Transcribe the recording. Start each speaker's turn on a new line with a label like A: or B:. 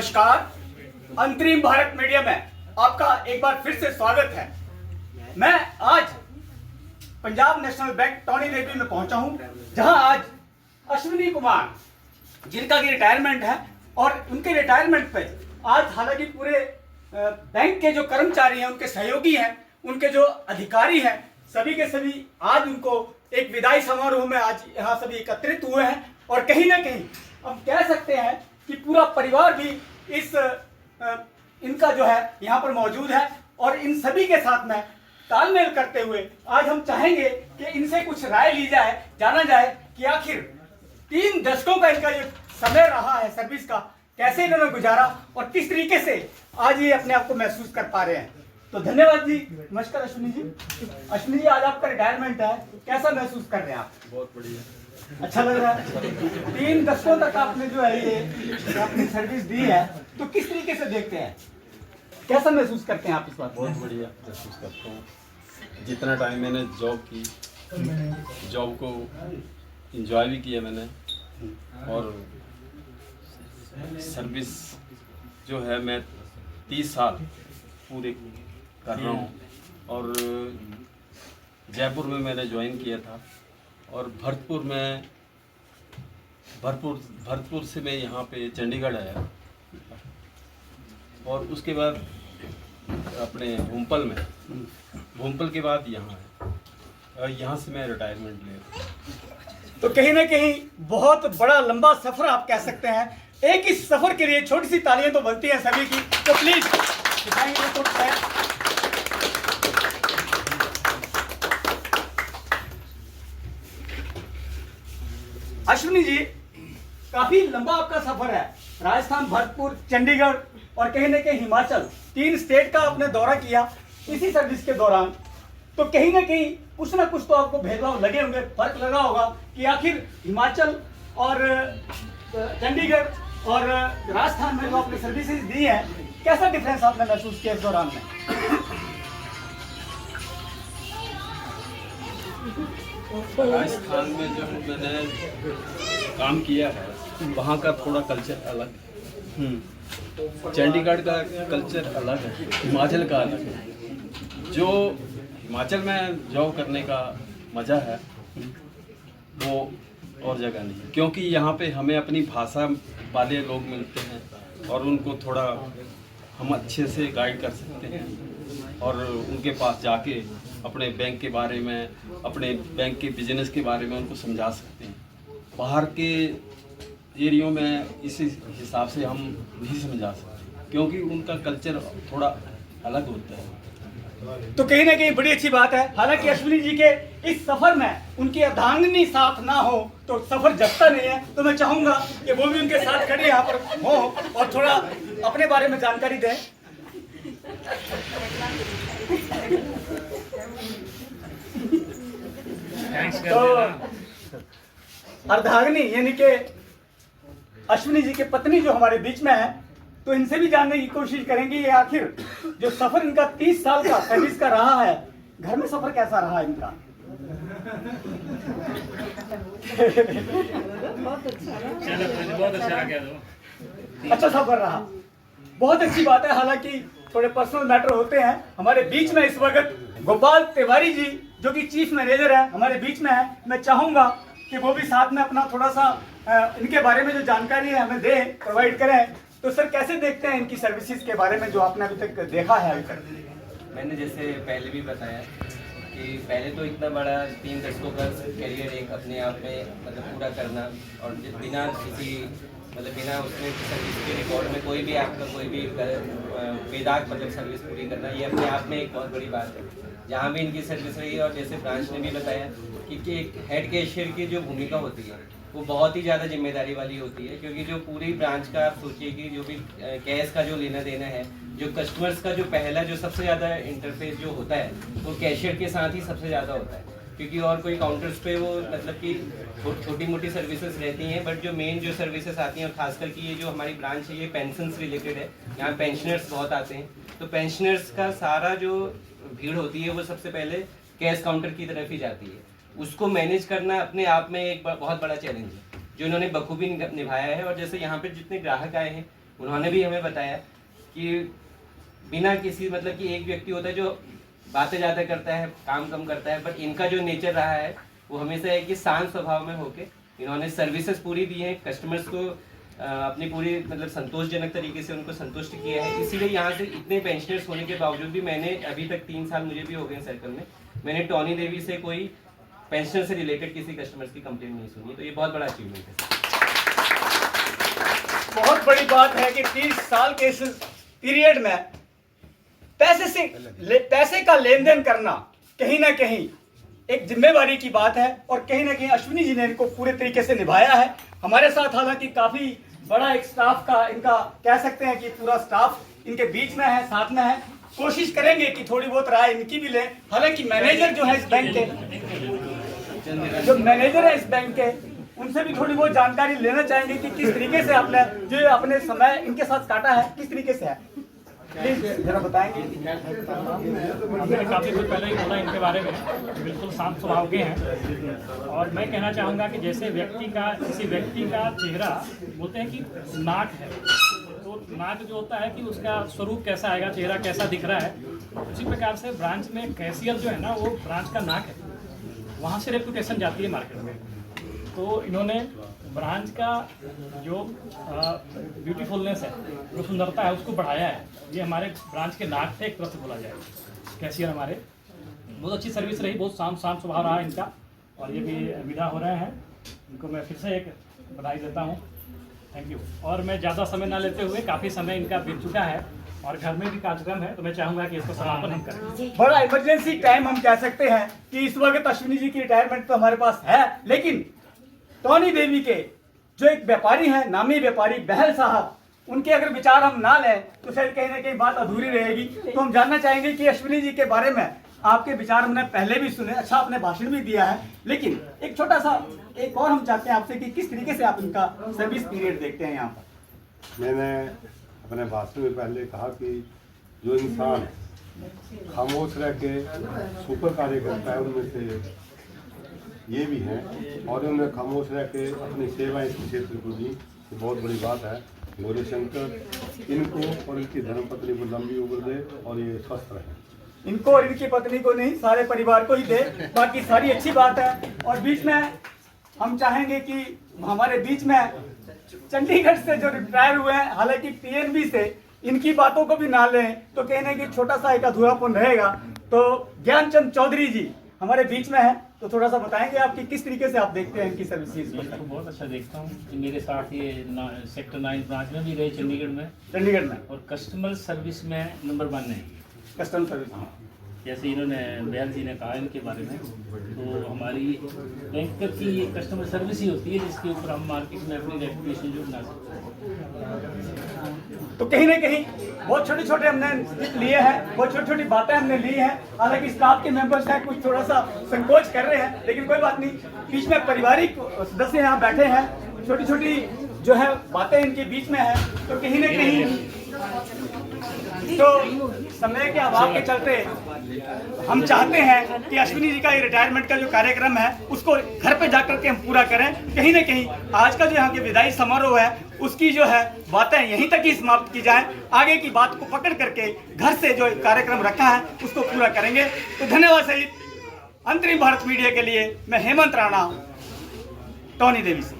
A: नमस्कार। अंतरिम भारत मीडिया में आपका एक बार फिर से स्वागत है। मैं आज पंजाब नेशनल बैंक टॉनी देवी में पहुंचा हूं, जहां आज अश्विनी कुमार जिनका की रिटायरमेंट है और उनके रिटायरमेंट पे आज हालांकि पूरे बैंक के जो कर्मचारी हैं, उनके सहयोगी हैं, उनके जो अधिकारी हैं, सभी के सभी आज उनको एक विदाई समारोह में आज यहाँ सभी एकत्रित हुए हैं। और कहीं ना कहीं हम कह सकते हैं कि पूरा परिवार भी इस इनका जो है यहाँ पर मौजूद है। और इन सभी के साथ में तालमेल करते हुए आज हम चाहेंगे कि इनसे कुछ राय ली जाए, जाना जाए कि आखिर 3 दशकों का इनका जो समय रहा है सर्विस का, कैसे इन्होंने गुजारा और किस तरीके से आज ये अपने आप को महसूस कर पा रहे हैं। तो धन्यवाद जी। नमस्कार अश्विनी जी। अश्विनी जी, आज आपका रिटायरमेंट है, कैसा महसूस कर रहे हैं आप?
B: बहुत बढ़िया,
A: अच्छा लग रहा है। 3 दशकों तक आपने जो है ये अपनी सर्विस दी है, तो किस तरीके से देखते हैं, कैसा महसूस करते हैं आप इस बात?
B: बहुत बढ़िया महसूस करता हूँ। जितना टाइम मैंने जॉब की, जॉब को एंजॉय भी किया मैंने, और सर्विस जो है मैं 30 साल पूरे कर रहा हूँ। और जयपुर में मैंने ज्वाइन किया था और भरतपुर से मैं यहाँ पे चंडीगढ़ आया, और उसके बाद अपने भूमपल के बाद यहाँ है, यहाँ से मैं रिटायरमेंट ले।
A: तो कहीं ना कहीं बहुत बड़ा लंबा सफर आप कह सकते हैं। एक इस सफर के लिए छोटी सी तालियां तो बनती हैं सभी की, तो प्लीज दिखाएंगे तो अश्विनी जी, काफी लंबा आपका सफर है। राजस्थान, भरतपुर, चंडीगढ़ और कहीं ना कहीं हिमाचल, 3 स्टेट का आपने दौरा किया इसी सर्विस के दौरान। तो कहीं ना कहीं कुछ ना कुछ तो आपको भेदभाव लगे होंगे, फर्क लगा होगा कि आखिर हिमाचल और चंडीगढ़ और राजस्थान में जो आपने सर्विसेज दी है, कैसा डिफरेंस आपने महसूस किया इस दौरान में?
B: राजस्थान में जो मैंने काम किया है वहाँ का थोड़ा कल्चर अलग है, चंडीगढ़ का कल्चर अलग है, हिमाचल का अलग है। जो हिमाचल में जॉब करने का मज़ा है वो और जगह नहीं है, क्योंकि यहाँ पे हमें अपनी भाषा वाले लोग मिलते हैं और उनको थोड़ा हम अच्छे से गाइड कर सकते हैं और उनके पास जाके अपने बैंक के बारे में, अपने बैंक के बिजनेस के बारे में उनको समझा सकते हैं। बाहर के एरियो में इस हिसाब से हम नहीं समझा सकते, क्योंकि उनका कल्चर थोड़ा अलग होता है।
A: तो कहीं ना कहीं बड़ी अच्छी बात है। हालांकि अश्विनी जी के इस सफर में उनकी अर्धांगिनी साथ ना हो तो सफर जगता नहीं है। तो मैं चाहूंगा कि वो भी उनके साथ खड़े यहाँ पर हो और थोड़ा अपने बारे में जानकारी दें। तो अर्धांगिनी यानी कि अश्विनी जी की पत्नी जो हमारे बीच में है, तो इनसे भी जानने की कोशिश करेंगे ये आखिर जो सफर इनका 30 साल का सर्विस का रहा है, घर में सफर कैसा रहा इनका? अच्छा सफर रहा, बहुत अच्छी बात है। हालांकि थोड़े पर्सनल मैटर होते हैं। हमारे बीच में इस वक्त गोपाल तिवारी जी जो कि चीफ मैनेजर है हमारे बीच में है। मैं चाहूंगा कि वो भी साथ में अपना थोड़ा सा इनके बारे में जो जानकारी है हमें दें, प्रोवाइड करें। तो सर, कैसे देखते हैं इनकी सर्विसेज के बारे में जो आपने अभी तक देखा है अभी तक?
C: मैंने जैसे पहले भी बताया कि पहले तो इतना बड़ा 3 दशकों का करियर एक अपने आप में मतलब पूरा करना, और बिना किसी मतलब बिना उसमें सर्विस के रिकॉर्ड में कोई भी आपका कोई भी बेदाग मतलब सर्विस पूरी करना, ये अपने आप में एक बहुत बड़ी बात है। जहाँ भी इनकी सर्विस रही है, और जैसे ब्रांच ने भी बताया कि एक हेड कैशियर की जो भूमिका होती है वो बहुत ही ज़्यादा जिम्मेदारी वाली होती है, क्योंकि जो पूरी ब्रांच का आप सोचिए कि जो भी कैश का जो लेना देना है, जो कस्टमर्स का जो पहला जो सबसे ज़्यादा इंटरफेस जो होता है वो कैशियर के साथ ही सबसे ज़्यादा होता है। क्योंकि और कोई काउंटर्स पे वो मतलब कि छोटी मोटी सर्विसेज रहती हैं, बट जो मेन जो सर्विसेज आती हैं, और खासकर कि ये जो हमारी ब्रांच है ये पेंशन रिलेटेड है, यहाँ पेंशनर्स बहुत आते हैं। तो पेंशनर्स का सारा जो भीड़ होती है वो सबसे पहले कैश काउंटर की तरफ ही जाती है। उसको मैनेज करना अपने आप में एक बहुत बड़ा चैलेंज है जो इन्होंने बखूबी निभाया है। और जैसे यहाँ पे जितने ग्राहक आए हैं उन्होंने भी हमें बताया कि बिना किसी मतलब कि एक व्यक्ति होता है जो बातें ज़्यादा करता है, काम कम करता है, बट इनका जो नेचर रहा है वो हमेशा है कि शांत स्वभाव में होके इन्होंने सर्विसेज पूरी दी है, कस्टमर्स को अपनी पूरी मतलब संतोषजनक तरीके से उनको संतुष्ट किया है। इसीलिए यहाँ से इतने पेंशनर्स होने के बावजूद भी मैंने अभी तक 3 साल मुझे भी हो गए सर्कल में, मैंने टॉनी देवी से कोई पेंशनर से रिलेटेड किसी कस्टमर्स की कंप्लेंट नहीं सुनी। तो ये बहुत बड़ा अचीवमेंट है।
A: बहुत बड़ी बात है कि 30 साल के इस पीरियड में पैसे का लेन देन करना कहीं ना कहीं एक जिम्मेवारी की बात है, और कहीं ना कहीं अश्विनी जी ने इनको पूरे तरीके से निभाया है। हमारे साथ हालांकि काफी बड़ा एक स्टाफ का इनका कह सकते हैं कि पूरा स्टाफ इनके बीच में है, साथ में है। कोशिश करेंगे कि थोड़ी बहुत राय इनकी भी लें। हालांकि मैनेजर जो है इस बैंक के, जो मैनेजर है इस बैंक के, उनसे भी थोड़ी बहुत जानकारी लेना चाहेंगे कि किस तरीके से आपने जो अपने समय इनके साथ काटा है किस तरीके से है, प्लीज जरा बताएंगे।
D: हमने काफ़ी कुछ पहले ही बोला इनके बारे में, बिल्कुल शांत स्वभाव के हैं। और मैं कहना चाहूँगा कि जैसे किसी व्यक्ति का चेहरा बोलते हैं कि नाक है, तो नाक जो होता है कि उसका स्वरूप कैसा आएगा, चेहरा कैसा दिख रहा है, उसी प्रकार से ब्रांच में कैशियर जो है ना वो ब्रांच का नाक है, वहाँ से रेपुटेशन जाती है मार्केट में। तो इन्होंने ब्रांच का जो ब्यूटीफुलनेस है, जो सुंदरता है, उसको बढ़ाया है। ये हमारे ब्रांच के नाक थे एक तरह से बोला जाए। कैशियर हमारे बहुत अच्छी सर्विस रही, बहुत शांत स्वभाव रहा इनका, और ये भी विदा हो रहे हैं। इनको मैं फिर से एक बधाई देता हूँ, थैंक यू। और मैं ज़्यादा समय ना लेते हुए, काफ़ी समय इनका बीत चुका है और घर में भी कार्यक्रम है, तो मैं चाहूँगा कि इसको समापन हम करें।
A: बड़ा इमरजेंसी टाइम हम कह सकते हैं कि इस वक्त अश्विनी जी की रिटायरमेंट तो हमारे पास है, लेकिन टॉनी देवी के जो एक व्यापारी हैं, नामी व्यापारी बहल साहब, उनके अगर विचार हम ना लें तो शायद कहीं ना कहीं बात अधूरी रहेगी। तो हम जानना चाहेंगे कि अश्विनी जी के बारे में आपके विचार हमने पहले भी सुने, अच्छा आपने भाषण भी दिया है, लेकिन एक छोटा सा एक और हम चाहते हैं आपसे कि किस तरीके से आप इनका सर्विस पीरियड देखते हैं यहाँ पर।
E: मैंने अपने भाषण में पहले कहा कि जो इंसान खामोश रह के सुपर कार्य करता है उनमें से ये भी हैं, और उन्होंने खामोश रह के अपनी सेवाएं इस क्षेत्र को दी, तो बहुत बड़ी बात है। गौरी शंकर इनको और इनकी धर्मपत्नी को लंबी उम्र दे और ये स्वस्थ रहे।
A: इनको और इनकी पत्नी को नहीं, सारे परिवार को ही दे, बाकी सारी अच्छी बात है। और बीच में हम चाहेंगे कि हमारे बीच में चंडीगढ़ से जो रिटायर हुए हैं, हालांकि पीएनबी से, इनकी बातों को भी ना लें तो कहने की छोटा सा एक अधूरापन रहेगा। तो ज्ञानचंद चौधरी जी हमारे बीच में है, तो थोड़ा सा बताएंगे आपकी किस तरीके से आप देखते हैं इनकी सर्विसेज को।
D: इसको बहुत अच्छा देखता हूँ कि मेरे साथ ये सेक्टर 9 ब्रांच में भी रहे, चंडीगढ़ में, और कस्टमर सर्विस में नंबर 1 है
A: कस्टमर सर्विस।
D: जैसे इन्होंने बयाल जी ने कहा इनके बारे में, तो हमारी बैंक की ये कस्टमर सर्विस ही होती है जिसके ऊपर हम मार्केट में अपनी रेपुटेशन जो बना सकते हैं।
A: तो कहीं ना कहीं बहुत छोटे छोटे हमने लिए हैं, बहुत छोटी छोटी बातें हमने ली हैं। हालांकि स्टाफ के मेंबर्स हैं, कुछ थोड़ा सा संकोच कर रहे हैं, लेकिन कोई बात नहीं, बीच में पारिवारिक सदस्य यहाँ बैठे हैं, छोटी छोटी जो है बातें इनके बीच में है। तो कहीं ना कहीं तो समय के अभाव के चलते हम चाहते हैं कि अश्विनी जी का ये रिटायरमेंट का जो कार्यक्रम है उसको घर पे जाकर के हम पूरा करें। कहीं ना कहीं आज का जो यहाँ के विदाई समारोह है उसकी जो है बातें यहीं तक ही समाप्त की जाएं, आगे की बात को पकड़ करके घर से जो कार्यक्रम रखा है उसको पूरा करेंगे। तो धन्यवाद सहित अंतरिम भारत मीडिया के लिए मैं हेमंत राणा, टॉनी देवी से।